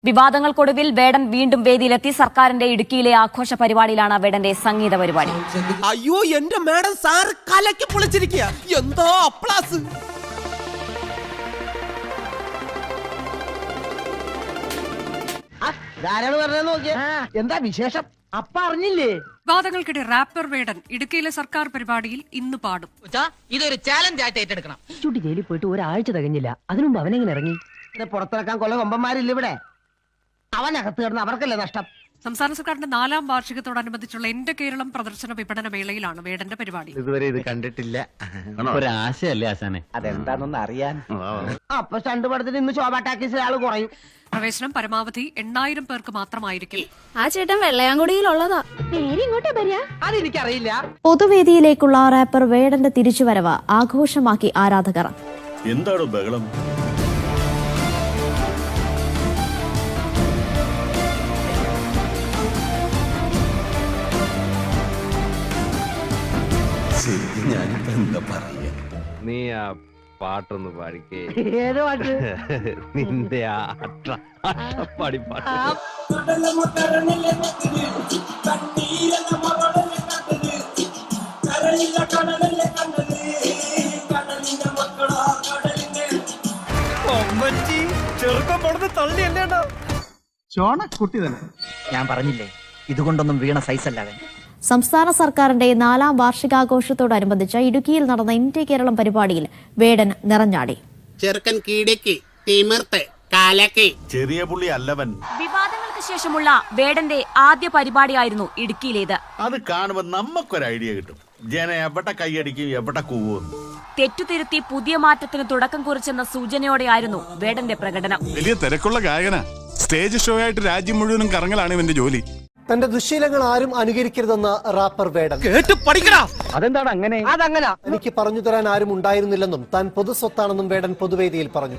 വിവാദങ്ങൾക്കൊടുവിൽ വേടൻ വീണ്ടും വേദിയിലെത്തി. സർക്കാരിന്റെ ഇടുക്കിയിലെ ആഘോഷ പരിപാടിയിലാണ് വേടന്റെ സംഗീത പരിപാടി. അയ്യോ എന്റെ മാഡം സാർ കലക്കി പൊളിച്ചിരിക്കുക. എന്തോ അപ്ലാസ്. എന്താ വിശേഷം? അപ്പ അറിഞ്ഞില്ലേ? വിവാദങ്ങൾക്കിടെ റാപ്പർ വേടൻ ഇടുക്കിയിലെ സർക്കാർ പരിപാടിയിൽ ഇന്ന് പാടും. ഇതൊരു ചാലഞ്ച് ആയിട്ട് ഏറ്റെടുക്കണം. ചുട്ടി ജയിലിൽ പോയിട്ട് ഒരാഴ്ച തികഞ്ഞില്ല, അതിനുമുമ്പ് അവനെങ്ങനെ ഇറങ്ങി? പുറത്തിറക്കാൻ കൊല്ല കൊമ്പന്മാരില്ല ഇവിടെ. അവനകത്ത് കിടന്ന് അവർക്കല്ലേ നഷ്ടം. സംസ്ഥാന സർക്കാരിന്റെ 4ാം വാർഷികത്തോടനുബന്ധിച്ചുള്ള എന്റെ കേരളം പ്രദർശന വിപണന മേളയിലാണ് വേടന്റെ പരിപാടി. ഇതുവരെ ഇത് കണ്ടിട്ടില്ല. ഒരാശയല്ലേ ആശാനെ? അതെന്താണെന്ന് അറിയാൻ. അപ്പൊ സ്റ്റണ്ട് പടത്തിന് ഇന്ന് ശോഭ ടാക്കീസിൽ ആള് കുറയും. പ്രവേശനം പരമാവധി 8000 പേർക്ക് മാത്രമായിരിക്കും. ആ ചേട്ടൻ വെള്ളയാങ്കുടിയിലുള്ളതാ. അതെനിക്കറിയില്ല. പൊതുവേദിയിലേക്കുള്ള റാപ്പർ വേടന്റെ തിരിച്ചുവരവ് ആഘോഷമാക്കി ആരാധകർ. എന്താണ് ബഹളം? ഞാനിപ്പോ എന്താ പറയാ? നീ ആ പാട്ടൊന്ന് പാടിക്കേ. ഏത് പാട്ട്? നിന്റെ ആ അട്ടപ്പാടി പാട്ട്. ചെറുക്കം പടന്ന് തള്ളിയല്ലേണ്ട കുട്ടി തന്നെ. ഞാൻ പറഞ്ഞില്ലേ, ഇതുകൊണ്ടൊന്നും വീണ സൈസ് അല്ലാതെ. സംസ്ഥാന സർക്കാരിന്റെ 4ാം വാർഷികാഘോഷത്തോടനുബന്ധിച്ച് ഇടുക്കിയിൽ നടന്ന ഇന്ത്യ കേരളം പരിപാടിയിൽ വേടൻ നിറഞ്ഞാടി. ചെറുക്കൻ കീടക്ക് തിമിർത്ത് കാലക്ക് ചെറിയ പുള്ളി അല്ലവൻ. വിവാദങ്ങൾക്ക് ശേഷമുള്ള വേടന്റെ ആദ്യ പരിപാടിയായിരുന്നു ഇടുക്കിയിലേത്. അത് കാണുമ്പോ നമുക്കൊരു ഐഡിയ കിട്ടും. ജനം എവിടെ കൈയടിക്കും, എവിടെ കൂവും. തെറ്റുതിരുത്തി പുതിയ മാറ്റത്തിന് തുടക്കം കുറിച്ചെന്ന സൂചനയോടെയായിരുന്നു വേടന്റെ പ്രകടനം. വലിയ തിരക്കുള്ള ഗായകന. സ്റ്റേജ് ഷോ ആയിട്ട് രാജ്യം മുഴുവനും കറങ്ങലാണ് ഇവന്റെ ജോലി. തന്റെ ദുശ്ശീലങ്ങൾ ആരും അനുകരിക്കരുതെന്ന റാപ്പർ വേടൻ. കേട്ട് പഠിക്കടാ. അതെന്താണ് അങ്ങനെ? അതങ്ങനെ. എനിക്ക് പറഞ്ഞു തരാൻ ആരും ഉണ്ടായിരുന്നില്ലെന്നും താൻ പൊതുസ്വത്താണെന്നും വേടൻ പൊതുവേദിയിൽ പറഞ്ഞു.